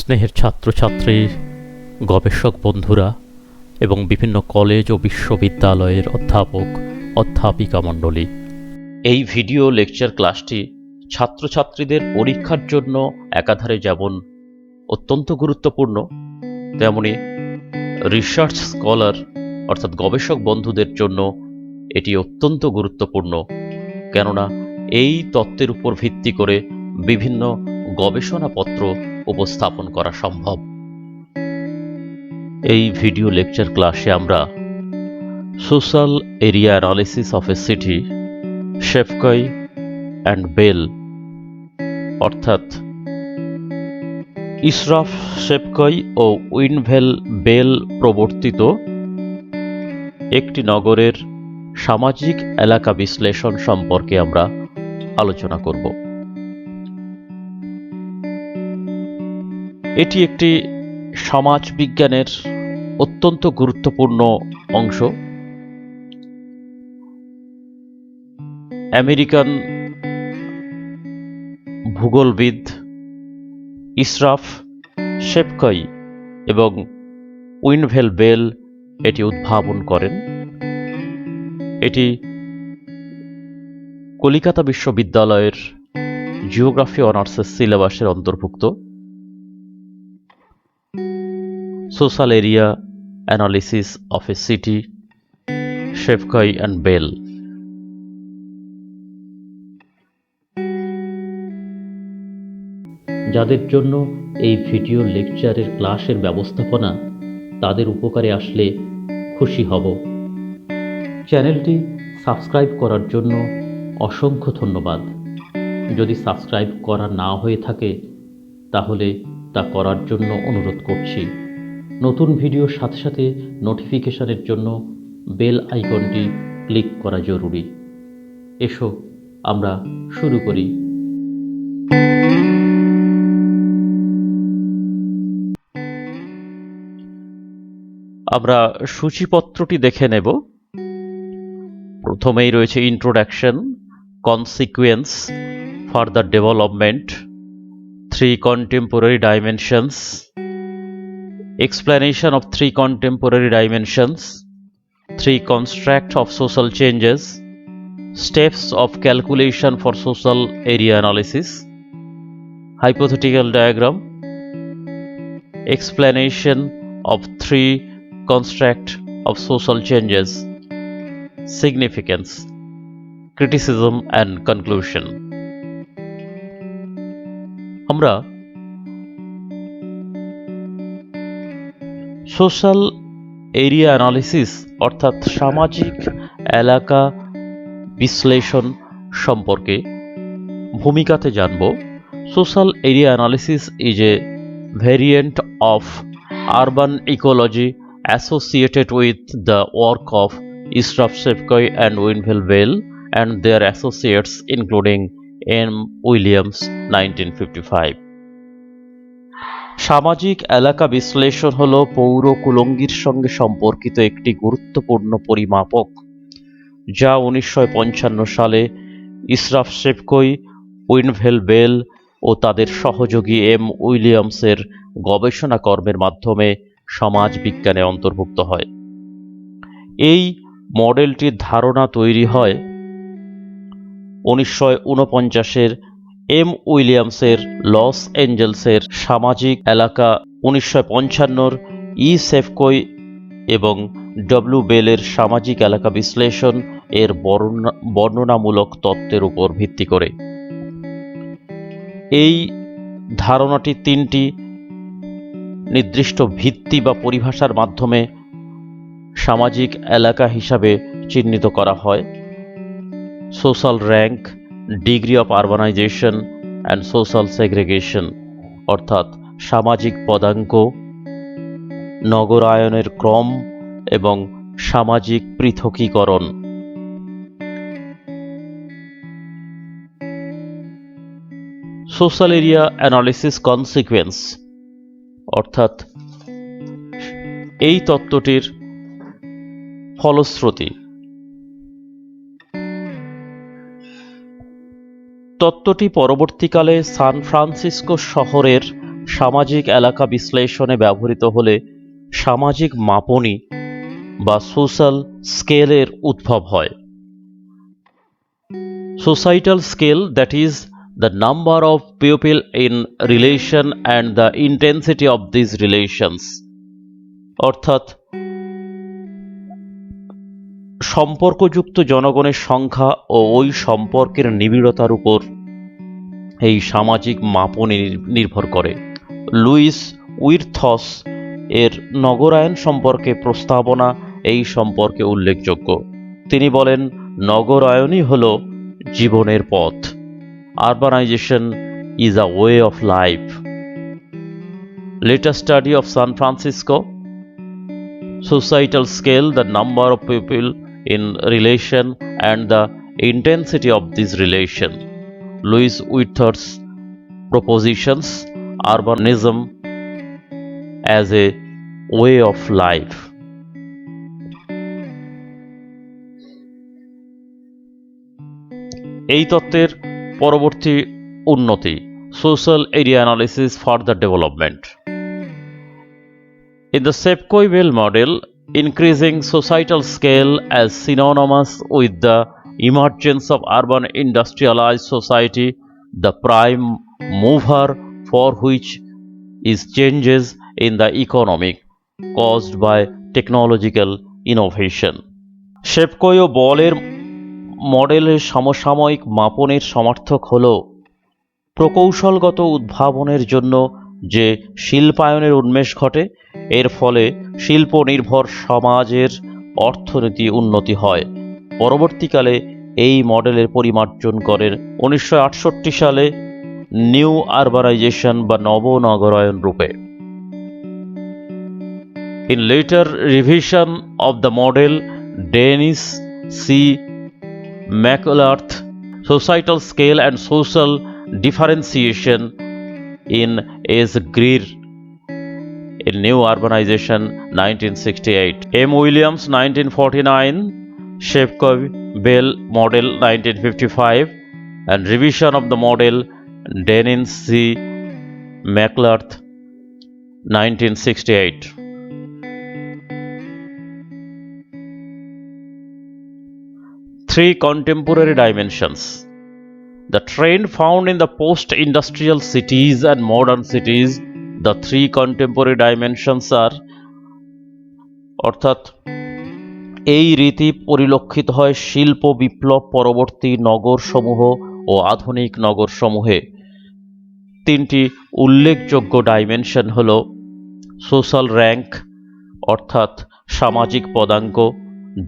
স্নেহের ছাত্রছাত্রী, গবেষক বন্ধুরা এবং বিভিন্ন কলেজ ও বিশ্ববিদ্যালয়ের অধ্যাপক অধ্যাপিকা মণ্ডলী, এই ভিডিও লেকচার ক্লাসটি ছাত্রছাত্রীদের পরীক্ষার জন্য একাধারে যেমন অত্যন্ত গুরুত্বপূর্ণ, তেমনি রিসার্চ স্কলার অর্থাৎ গবেষক বন্ধুদের জন্য এটি অত্যন্ত গুরুত্বপূর্ণ। কেননা এই তত্ত্বের উপর ভিত্তি করে বিভিন্ন গবেষণাপত্র উপস্থাপন করা সম্ভব। এই ভিডিও লেকচার ক্লাসে আমরা social area analysis of a city, Shevky and Bell অর্থাৎ ইশরাফ শেফকই ও উইনভেল বেল প্রবর্তিত একটি নগরের সামাজিক এলাকা বিশ্লেষণ সম্পর্কে আমরা আলোচনা করব। এটি একটি সমাজ বিজ্ঞানের অত্যন্ত গুরুত্বপূর্ণ অংশ। আমেরিকান ভূগোলবিদ ইশরাফ শেফকই এবং উইনভেল বেল এটি উদ্ভাবন করেন। এটি কলিকাতা বিশ্ববিদ্যালয়ের জিওগ্রাফি অনার্সের সিলেবাসের অন্তর্ভুক্ত। Social area analysis of a city, Shevky and Bell. যাদের জন্য এই ভিডিও লেকচারের ক্লাসের ব্যবস্থাপনা তাদের উপকারে আসলে খুশি হব। চ্যানেলটি সাবস্ক্রাইব করার জন্য অসংখ্য ধন্যবাদ। যদি সাবস্ক্রাইব করা না হয়ে থাকে তাহলে তা করার জন্য অনুরোধ করছি। নতুন ভিডিওর সাথে সাথে নোটিফিকেশনের জন্য বেল আইকনটি ক্লিক করা জরুরি। এসো আমরা শুরু করি। আমরা সূচিপত্রটি দেখে নেব। প্রথমেই রয়েছে introduction, consequence, further development, 3 contemporary dimensions, explanation of 3 contemporary dimensions, 3 construct of social changes, steps of calculation for social area analysis, hypothetical diagram, explanation of 3 construct of social changes, significance, criticism and conclusion. আমরা social area analysis অর্থাৎ সামাজিক এলাকা বিশ্লেষণ সম্পর্কে ভূমিকাতে জানব। Social area analysis is a variant of urban ecology associated with the work of Ishraf Shefkoi and Winville Bell and their associates including M. Williams 1955. সামাজিক এলাকা বিশ্লেষণ হল পৌর কুলঙ্গির সঙ্গে সম্পর্কিত একটি গুরুত্বপূর্ণ পরিমাপক, যা 1955 সালে ইশরাফ শেফকই, উইনভেল বেল ও তাদের সহযোগী এম উইলিয়ামসের গবেষণা কর্মের মাধ্যমে সমাজ বিজ্ঞানে অন্তর্ভুক্ত হয়। এই মডেলটির ধারণা তৈরি হয় 1949-এর এম উইলিয়ামসের লস এঞ্জেলসের সামাজিক এলাকা, 1955-র ই শেফকই এবং ডব্লিউ বেলের সামাজিক এলাকা বিশ্লেষণ এর বর্ণনামূলক তত্ত্বের উপর ভিত্তি করে। এই ধারণাটি 3টি নির্দিষ্ট ভিত্তি বা পরিভাষার মাধ্যমে সামাজিক এলাকা হিসাবে চিহ্নিত করা হয়: social rank, degree of urbanisation and social segregation অর্থাৎ সামাজিক পদাঙ্ক, নগরায়নের ক্রম এবং সামাজিক পৃথকীকরণ। সোশ্যাল এরিয়া অ্যানালিসিস কনসিকুয়েন্স অর্থাৎ এই তত্ত্বটির ফলশ্রুতি। তত্ত্বটি পরবর্তীকালে সান ফ্রান্সিসকো শহরের সামাজিক এলাকা বিশ্লেষণে ব্যবহৃত হলে সামাজিক মাপনী বা সোশ্যাল স্কেলের উদ্ভব হয়। Societal scale, that is the number of people in relation and the intensity of these relations, অর্থাৎ সম্পর্কযুক্ত জনগণের সংখ্যা ও ওই সম্পর্কের নিবিড়তার উপর এই সামাজিক মাপনী নির্ভর করে। লুইস উইরথস এর নগরায়ন সম্পর্কে প্রস্তাবনা এই সম্পর্কে উল্লেখযোগ্য। তিনি বলেন, নগরায়নই হল জীবনের পথ। Urbanization is a way of life. Latest study of San Francisco. Societal scale, the number of people in relation and the intensity of this relation. Louis Wither's propositions, urbanism as a way of life. এই তত্ত্বের পরবর্তী উন্নতি, social area analysis for the development. In the Shepkoe-Bell model, increasing societal scale as synonymous with the emergence of urban industrialized society, the prime mover for which is changes in the economic caused by technological innovation. Shepkoe ও বলের মডেলের সমসাময়িক মাপনের সমার্থক হল প্রকৌশলগত উদ্ভাবনের জন্য যে শিল্পায়নের উন্মেষ ঘটে, এর ফলে শিল্প নির্ভর সমাজের অর্থনীতি উন্নতি হয়। পরবর্তীকালে এই মডেলের পরিমার্জন করেন 1968 সালে নিউ আরবানাইজেশন বা নবনগরায়ন রূপে। In later revision of the model, Dennis C. McElrath, Societal Scale and Social Differentiation in S. Greer, in New Urbanization 1968, M. Williams 1949, Shepkoe-Bell Model 1955, and revision of the model Dennis C. McElrath 1968. Three contemporary dimensions. The trend found in the post-industrial cities and modern cities, the three contemporary dimensions are, অর্থাৎ এই রীতি পরিলক্ষিত হয় শিল্প বিপ্লব পরবর্তী নগরসমূহ ও আধুনিক নগরসমূহে। তিনটি উল্লেখযোগ্য dimension হল সোশ্যাল র্যাঙ্ক, অর্থাৎ সামাজিক পদাঙ্ক,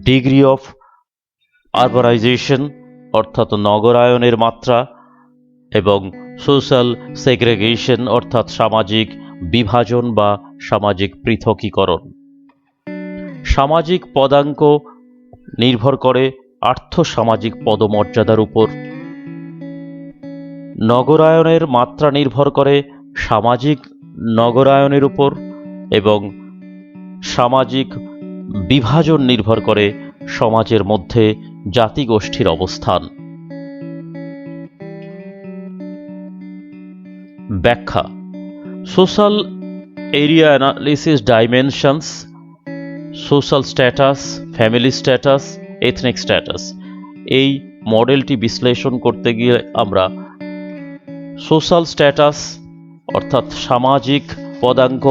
ডিগ্রি অফ আরবানাইজেশন, অর্থাৎ নগরায়নের মাত্রা, এবং সোশ্যাল সেগ্রেগেশন, অর্থাৎ সামাজিক বিভাজন বা সামাজিক পৃথকীকরণ। সামাজিক পদাঙ্ক নির্ভর করে আর্থসামাজিক পদমর্যাদার উপর। নগরায়নের মাত্রা নির্ভর করে সামাজিক নগরায়নের উপর, এবং সামাজিক বিভাজন নির্ভর করে সমাজের মধ্যে জাতিগোষ্ঠীর অবস্থান। ব্যাখ্যা: social area analysis dimensions, social status, family status, ethnic status. এই মডেলটি বিশ্লেষণ করতে গিয়ে আমরা সোশ্যাল স্ট্যাটাস অর্থাৎ সামাজিক পদাঙ্ক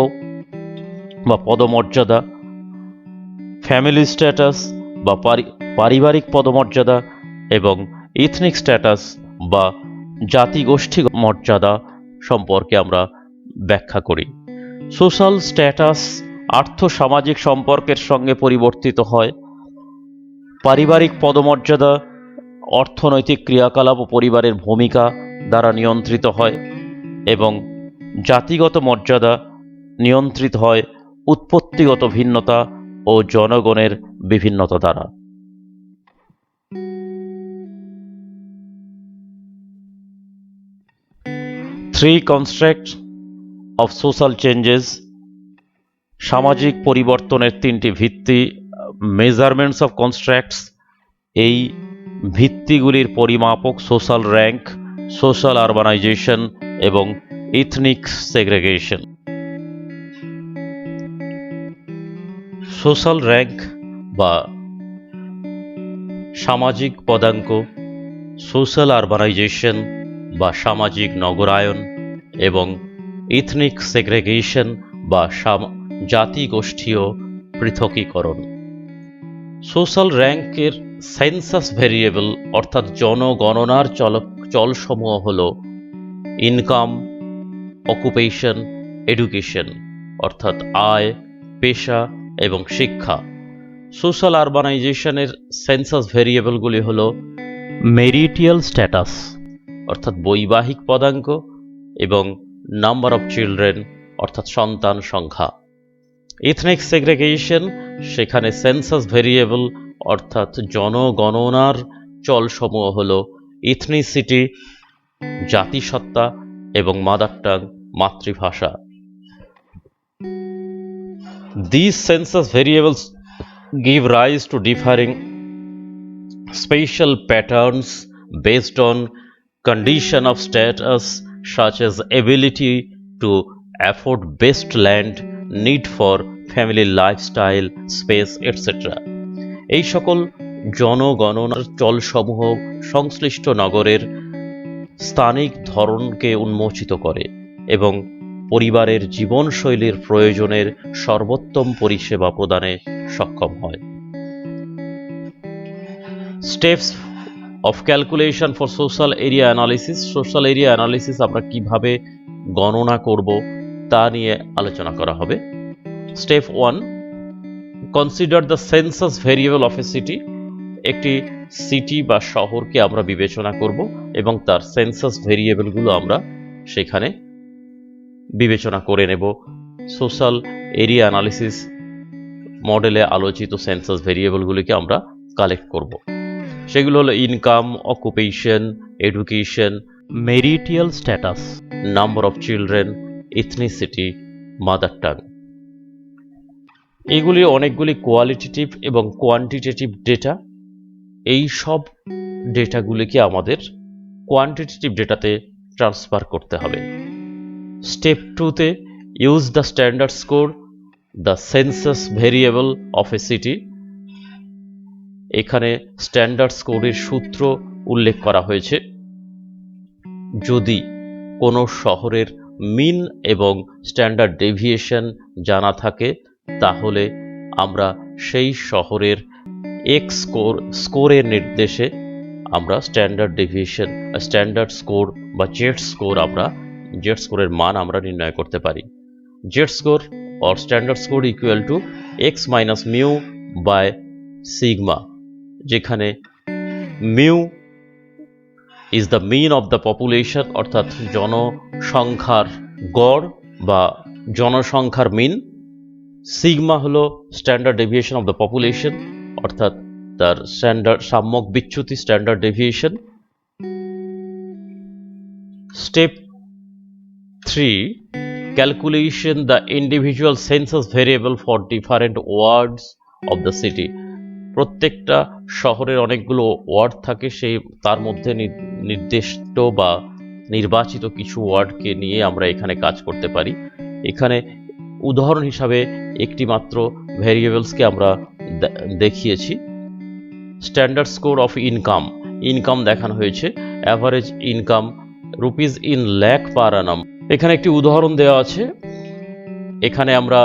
বা পদমর্যাদা, ফ্যামিলি স্ট্যাটাস বা পারিবারিক পদমর্যাদা এবং এথনিক স্ট্যাটাস বা জাতিগোষ্ঠী মর্যাদা সম্পর্কে আমরা ব্যাখ্যা করি। সোশ্যাল স্ট্যাটাস আর্থসামাজিক সম্পর্কের সঙ্গে পরিবর্তিত হয়। পারিবারিক পদমর্যাদা অর্থনৈতিক ক্রিয়াকলাপ ও পরিবারের ভূমিকা দ্বারা নিয়ন্ত্রিত হয়, এবং জাতিগত মর্যাদা নিয়ন্ত্রিত হয় উৎপত্তিগত ভিন্নতা ও জনগণের বিভিন্নতা দ্বারা। থ্রি কনস্ট্রাক্টস অফ সোশ্যাল চেঞ্জেস, সামাজিক পরিবর্তনের তিনটি ভিত্তি, মেজারমেন্টস অফ কনস্ট্রাক্টস, এই ভিত্তিগুলির পরিমাপক সোশ্যাল র্যাঙ্ক, সোশ্যাল আরবানাইজেশন এবং ethnic segregation. সোশ্যাল র্যাঙ্ক বা সামাজিক পদাঙ্ক, সোশ্যাল আরবানাইজেশন বা সামাজিক নগরায়ন এবং ইথনিক সেগ্রেগেশন বা জাতিগোষ্ঠীয় পৃথকীকরণ। সোশ্যাল র্যাঙ্কের সেন্সাস ভেরিয়েবল অর্থাৎ জনগণনার চলসমূহ হল ইনকাম, অকুপেশন, এডুকেশন অর্থাৎ আয়, পেশা এবং শিক্ষা। সোশ্যাল আরবানাইজেশনের সেন্সাস ভেরিয়েবলগুলি হল মেরিটিয়াল স্ট্যাটাস অর্থাৎ বৈবাহিক পদাঙ্ক এবং নাম্বার অফ চিলড্রেন অর্থাৎ সন্তান সংখ্যা। ইথনিক সেগ্রেগেশন, সেখানে সেন্সাস ভেরিয়েবল অর্থাৎ জনগণনার চলসমূহ হল ইথনিসিটি, জাতিসত্তা এবং মাদার টাং, মাতৃভাষা। These census variables give rise to differing spatial patterns based on condition of status such as ability to afford best land, need for family lifestyle, space, etc. এই সকল জনগণনার চলসমূহ সংশ্লিষ্ট নগরের স্থানিক ধরনকে উন্মোচিত করে এবং পরিবারের জীবনশৈলীর প্রয়োজনের সর্বোত্তম পরিষেবা প্রদানে সক্ষম হয়। Steps of calculation for social area analysis. Social area analysis আমরা কিভাবে গণনা করব তা নিয়ে আলোচনা করা হবে। Step 1, consider the census variable of a city. একটি সিটি বা শহরকে আমরা বিবেচনা করব এবং তার সেন্সাস ভেরিয়েবলগুলো আমরা সেখানে বিবেচনা করে নেব। সোশ্যাল এরিয়া অ্যানালিসিস মডেলে আলোচিত সেন্সাস ভেরিয়েবলগুলিকে আমরা কালেক্ট করব। সেগুলো হলো income, occupation, education, marital status, number of children, ethnicity, mother tongue. এগুলি অনেকগুলি কোয়ালিটেটিভ এবং কোয়ান্টিটেটিভ ডেটা। এই সব ডেটাগুলিকে আমাদের কোয়ান্টিটেটিভ ডেটাতে ট্রান্সফার করতে হবে। স্টেপ 2তে use the standard score, the census variable of a city. এখানে স্ট্যান্ডার্ড স্কোরের সূত্র উল্লেখ করা হয়েছে। যদি কোনো শহরের মিন এবং স্ট্যান্ডার্ড ডেভিয়েশন জানা থাকে তাহলে আমরা সেই শহরের এক্স স্কোরের নির্দেশে আমরা স্ট্যান্ডার্ড ডেভিয়েশন, স্ট্যান্ডার্ড স্কোর বা জেড স্কোরের মান আমরা নির্ণয় করতে পারি। Z score or standard score equal to x minus mu by sigma, যেখানে mu is the mean of the population অর্থাৎ জনসংখ্যার গড় বা জনসংখ্যার মিন, সিগমা হলো standard deviation of the population অর্থাৎ তার স্ট্যান্ডার্ড সাম্যক বিচ্যুতি, standard deviation. Step 3, calculation the individual census variable for different wards of the city. প্রত্যেকটা শহরের অনেকগুলো ওয়ার্ড থাকে, সেই তার মধ্যে নির্দিষ্ট বা নির্বাচিত কিছু ওয়ার্ডকে নিয়ে আমরা এখানে কাজ করতে পারি। এখানে উদাহরণ হিসাবে একটি মাত্র ভ্যারিয়েবলসকে আমরা দেখিয়েছি। স্ট্যান্ডার্ড স্কোর অফ ইনকাম দেখানো হয়েছে। Average income rupees in lakh per annum। এখানে একটি উদাহরণ দেওয়া আছে। এখানে আমরা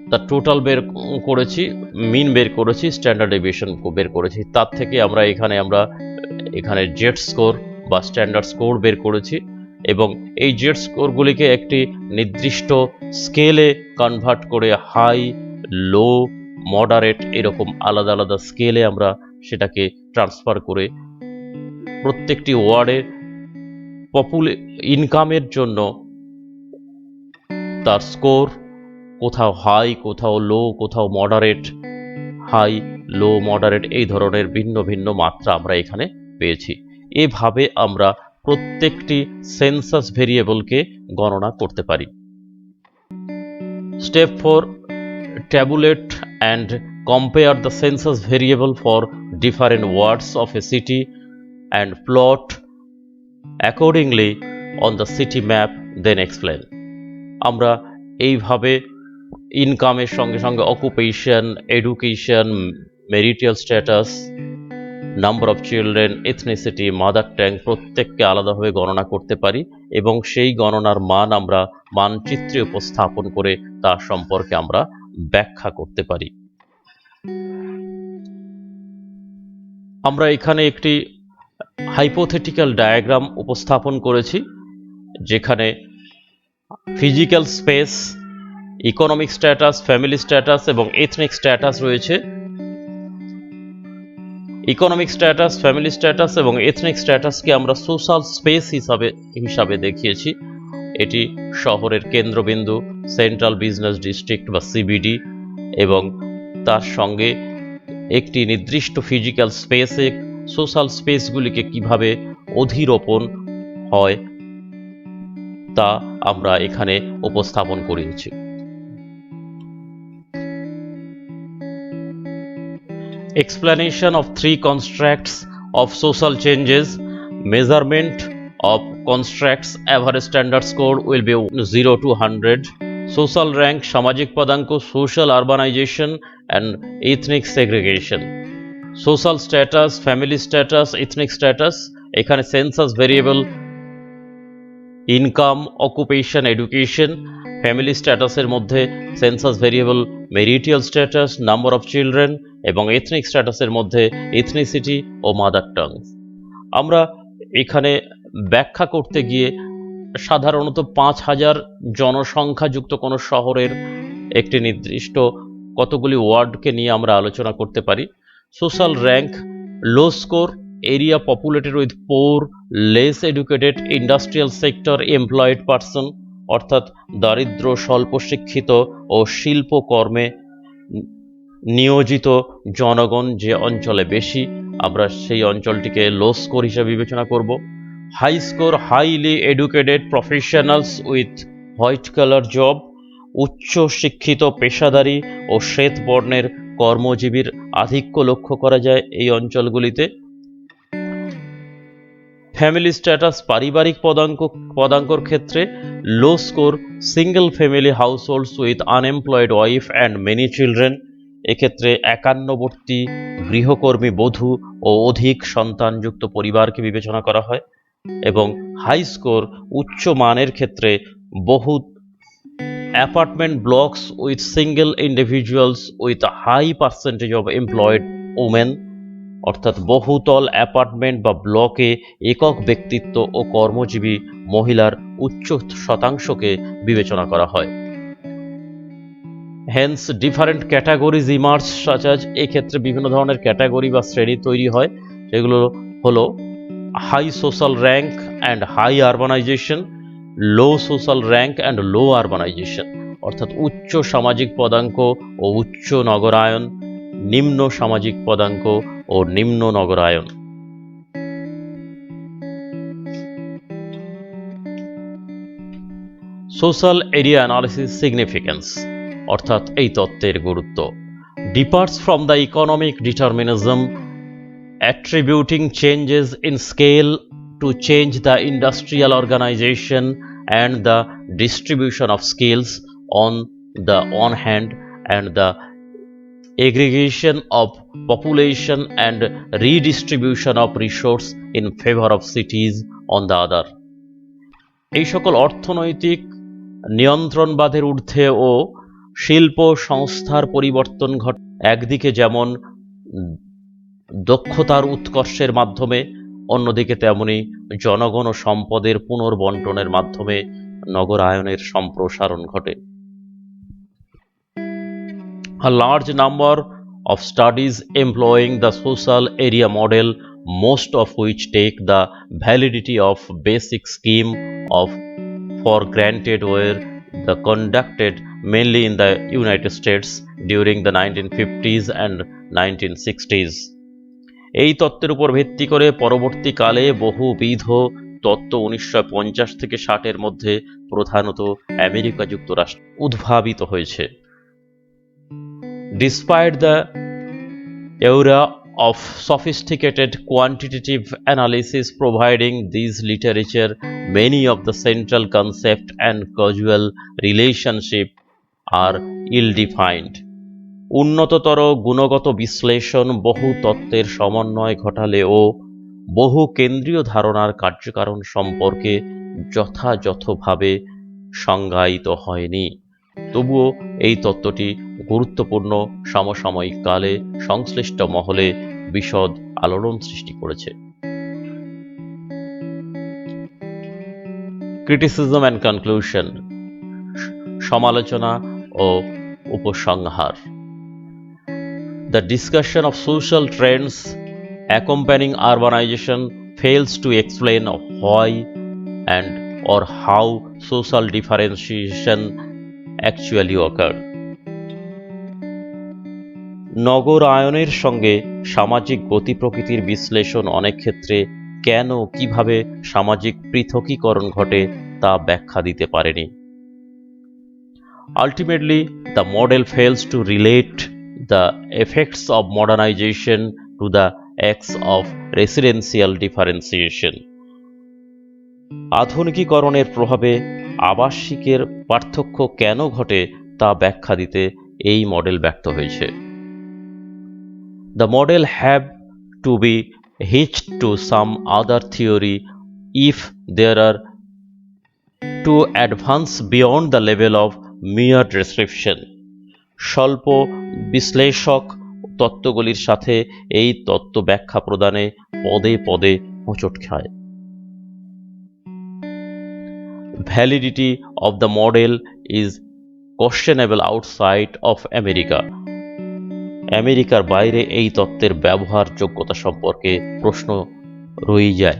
তার টোটাল বের করেছি, মিন বের করেছি, স্ট্যান্ডার্ড ডেভিয়েশন বের করেছি। তার থেকে আমরা এখানে জেড স্কোর বা স্ট্যান্ডার্ড স্কোর বের করেছি এবং এই জেড স্কোরগুলিকে একটি নির্দিষ্ট স্কেলে কনভার্ট করে হাই, লো, মডারেট এরকম আলাদা আলাদা স্কেলে আমরা সেটাকে ট্রান্সফার করে প্রত্যেকটি ওয়ার্ডের ইনকামের জন্য তার স্কোর কোথাও হাই, কোথাও লো, কোথাও মডারেট, হাই, লো, মডারেট এই ধরনের ভিন্ন ভিন্ন মাত্রা আমরা এখানে পেয়েছি। এভাবে আমরা প্রত্যেকটি সেন্সাস ভেরিয়েবলকে গণনা করতে পারি। Step 4, tabulate and compare the census variable for different words of a city and plot accordingly on the city map, then explain. আমরা এইভাবে ইনকামের সঙ্গে সঙ্গে occupation, education, marital status, number of children, ethnicity, mother tongue প্রত্যেককে আলাদাভাবে গণনা করতে পারি এবং সেই গণনার মান আমরা মানচিত্রে উপস্থাপন করে তার সম্পর্কে আমরা ব্যাখ্যা করতে পারি। আমরা এখানে একটি হাইপোথেটিক্যাল ডায়াগ্রাম উপস্থাপন করেছি, যেখানে physical space, economic status, family status এবং এথনিক স্ট্যাটাস রয়েছে। ইকোনমিক স্ট্যাটাস, ফ্যামিলি স্ট্যাটাস এবং এথনিক স্ট্যাটাসকে আমরা সোশ্যাল স্পেস হিসাবে দেখিয়েছি। এটি শহরের কেন্দ্রবিন্দু, সেন্ট্রাল বিজনেস ডিস্ট্রিক্ট বা সিবিডি, এবং তার সঙ্গে একটি নির্দিষ্ট ফিজিক্যাল স্পেসে সোশ্যাল স্পেসগুলিকে কিভাবে অধিরোপণ হয় তা আমরা এখানে উপস্থাপন করেছি। Explanation of three constructs of social changes. Measurement of constructs average standard score will be 0 to 100. Social rank, সামাজিক পদাঙ্ক, social urbanization and ethnic segregation. Social status, family status, ethnic status, এখানে census variable income, occupation, education. Family স্ট্যাটাসের মধ্যে census variable marital status, number of children, এবং ethnic স্ট্যাটাসের মধ্যে ethnicity ও mother tongue. আমরা এখানে ব্যাখ্যা করতে গিয়ে সাধারণত ৫,০০০ জনসংখ্যাযুক্ত কোনো শহরের একটি নির্দিষ্ট কতগুলি ওয়ার্ডকে নিয়ে আমরা আলোচনা করতে পারি। Social rank, low score, area populated with poor, less educated, industrial sector, employed person, অর্থাৎ দারিদ্র, স্বল্প শিক্ষিত ও শিল্পকর্মে নিয়োজিত জনগণ যে অঞ্চলে বেশি, আমরা সেই অঞ্চলটিকে লো স্কোর হিসেবে বিবেচনা করব। High score, highly educated professionals with white collar job, উচ্চ শিক্ষিত পেশাদারী ও শ্বেত বর্ণের কর্মজীবীর আধিক্য লক্ষ্য করা যায় এই অঞ্চলগুলিতে। ফ্যামিলি স্ট্যাটাস, পারিবারিক পদাঙ্কর ক্ষেত্রে low score, single family households with unemployed wife and many children, এক্ষেত্রে একান্নবর্তী গৃহকর্মী বধূ ও অধিক সন্তানযুক্ত পরিবারকে বিবেচনা করা হয়। এবং হাই স্কোর, উচ্চ মানের ক্ষেত্রে বহু apartment blocks with single individuals with high percentage of employed women, অর্থাৎ বহুতল অ্যাপার্টমেন্ট বা ব্লকে একক ব্যক্তিত্ব ও কর্মজীবী মহিলার উচ্চ শতাংশকে বিবেচনা করা হয়। Hence different categories emerge such as, এক্ষেত্রে বিভিন্ন ধরনের ক্যাটাগরি বা শ্রেণী তৈরি হয়। সেগুলো হলো high social rank and high urbanisation, low social rank and low urbanisation, অর্থাৎ উচ্চ সামাজিক পদাঙ্ক ও উচ্চ নগরায়ন, নিম্ন সামাজিক পদাঙ্ক ও নিম্ন নগরায়ন। সোশ্যাল এরিয়া অ্যানালিসিস সিগনিফিক্যান্স, অর্থাৎ এই তত্ত্বের গুরুত্ব। Departs from the economic determinism attributing changes in scale to change the industrial organization and the distribution of skills on the one hand and the aggregation of population and redistribution of resource in favor of cities on the other. এই সকল অর্থনৈতিক নিয়ন্ত্রণবাদের ঊর্ধ্বে ও শিল্প সংস্থার পরিবর্তন ঘটে একদিকে যেমন দক্ষতার উৎকর্ষের মাধ্যমে, অন্যদিকে তেমনি জনগণ ও সম্পদের পুনর্বন্টনের মাধ্যমে নগরায়নের সম্প্রসারণ ঘটে। A large number of studies employing the social area model, most of which take the validity of basic scheme of for granted, were conducted mainly in the United States during the 1950s and 1960s. এই তত্ত্বের উপর ভিত্তি করে পরবর্তীকালে বহুবিধ তত্ত্ব 1950 থেকে 60-এর মধ্যে প্রধানত আমেরিকা যুক্তরাষ্ট্রে উদ্ভাবিত হয়েছে। Despite the era of sophisticated quantitative analysis providing these literature many of the central concept and causal relationship are ill defined. উন্নততর গুণগত বিশ্লেষণ বহু তত্ত্বের সমন্বয় ঘটালেও বহু কেন্দ্রীয় ধারণার কার্যকারণ সম্পর্কে যথাযথভাবে সংজ্ঞায়িত হয়নি। তবুও এই তত্ত্বটি গুরুত্বপূর্ণ সমসাময়িক কালে সংশ্লিষ্ট মহলে বিশদ আলোড়ন সৃষ্টি করেছে। ক্রিটিসিজম অ্যান্ড কনক্লুশন, সমালোচনা ও উপসংহার। The discussion of social trends accompanying urbanization fails to explain why and or how social differentiation actually occurred. নগরায়নের সঙ্গে সামাজিক গতি প্রকৃতির বিশ্লেষণ অনেক ক্ষেত্রে কেন কিভাবে সামাজিক পৃথকীকরণ ঘটে তা ব্যাখ্যা দিতে পারেনি। Ultimately, the model fails to relate the effects of modernization to the acts of residential differentiation. আধুনিকীকরণের প্রভাবে আবাসিকের পার্থক্য কেন ঘটে তা ব্যাখ্যা দিতে এই মডেল ব্যর্থ হয়েছে। The model have to be hitched to some other theory if there are to advance beyond the level of mere description. স্বল্প বিশ্লেষক তত্ত্বগুলির সাথে এই তত্ত্ব ব্যাখ্যা প্রদানে পদে পদে হোঁচট খায়। Validity of the model is questionable outside of America. আমেরিকার বাইরে এই তত্ত্বের ব্যবহারযোগ্যতা সম্পর্কে প্রশ্ন রয়ে যায়।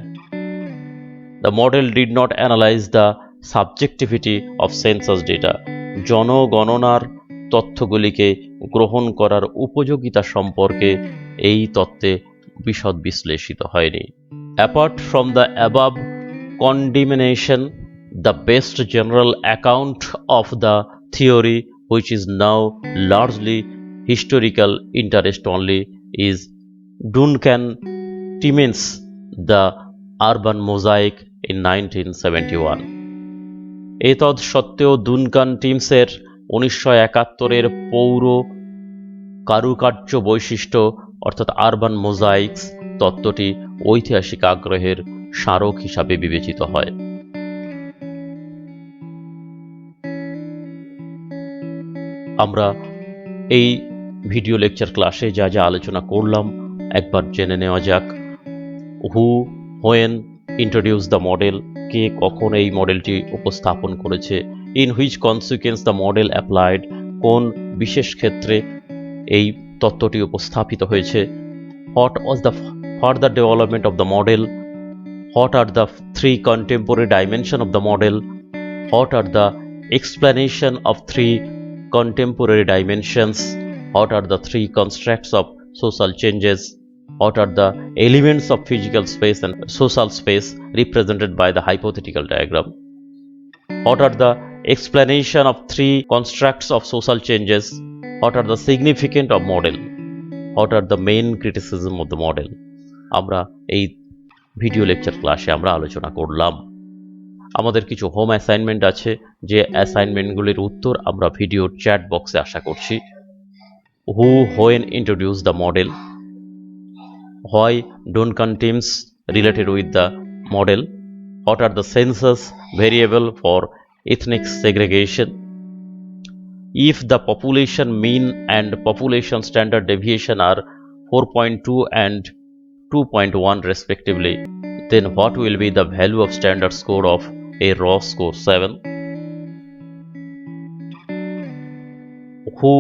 The model did not analyze the subjectivity of census data. জনগণনার তথ্যগুলিকে গ্রহণ করার উপযোগিতা সম্পর্কে এই তত্ত্বে বিশদ বিশ্লেষিত হয়নি। Apart from the above condemnation, the best general account of the theory, which is now largely historical interest only, is Duncan Timmins' The Urban Mosaic in 1971. এতদ সত্ত্বেও দুনকান টিমসের 1971 পৌর কারুকার্য বৈশিষ্ট্য অর্থাৎ আরবান মোজাইক্স তত্ত্বটি ঐতিহাসিক আগ্রহের স্মারক হিসাবে বিবেচিত হয়। আমরা এই ভিডিও লেকচার ক্লাসে যা যা আলোচনা করলাম একবার জেনে নেওয়া যাক। হু হোয়েন ইন্ট্রোডিউস দ্য মডেল, কে কখন এই মডেলটি উপস্থাপন করেছে। In which consequence the model applied, কোন বিশেষ ক্ষেত্রে এই তত্ত্বটি উপস্থাপিত হয়েছে। What was the further development of the model, what are the three contemporary dimension of the model, what are the explanation of three contemporary dimensions, what are the three constructs of social changes, what are the elements of physical space and social space represented by the hypothetical diagram, what are the explanation of three constructs of social changes, what are the significance of model, what are the main criticism of the model। আমরা এই video lecture ক্লাসে আমরা আলোচনা করলাম। আমাদের কিছু home assignment আছে, যে অ্যাসাইনমেন্টগুলির উত্তর আমরা ভিডিওর চ্যাট বক্সে আশা করছি। Who when introduce the model, why Duncan Timms related with the model, what are the census variable for ethnic segregation, if the population mean and population standard deviation are 4.2 and 2.1 respectively, then what will be the value of standard score of a raw score 7? Who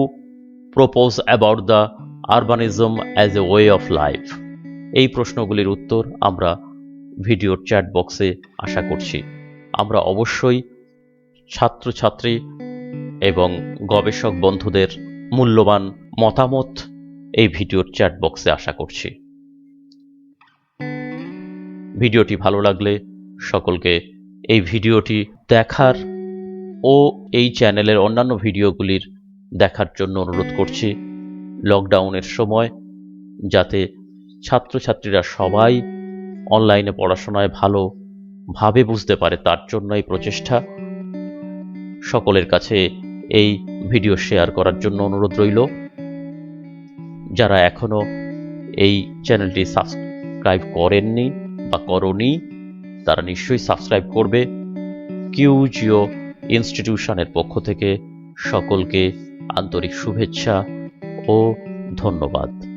propose about the urbanism as a way of life? এই প্রশ্নগুলির উত্তর আমরা ভিডিওর chat বক্সে আশা করছি। আমরা অবশ্যই ছাত্রছাত্রী এবং গবেষক বন্ধুদের মূল্যবান মতামত এই ভিডিওর চ্যাট বক্সে আশা করছি। ভিডিওটি ভালো লাগলে সকলকে এই ভিডিওটি দেখার ও এই চ্যানেলের অন্যান্য ভিডিওগুলির দেখার জন্য অনুরোধ করছি। লকডাউনের সময় যাতে ছাত্রছাত্রীরা সবাই অনলাইনে পড়াশোনায় ভালোভাবে বুঝতে পারে, তার জন্য এই প্রচেষ্টা। সকলের কাছে এই ভিডিও শেয়ার করার জন্য অনুরোধ রইল। যারা এখনো এই চ্যানেলটি সাবস্ক্রাইব করেননি বা করনি, তারা নিশ্চয়ই সাবস্ক্রাইব করবে। কিউজিও ইনস্টিটিউশনের পক্ষ থেকে সকলকে আন্তরিক শুভেচ্ছা ও ধন্যবাদ।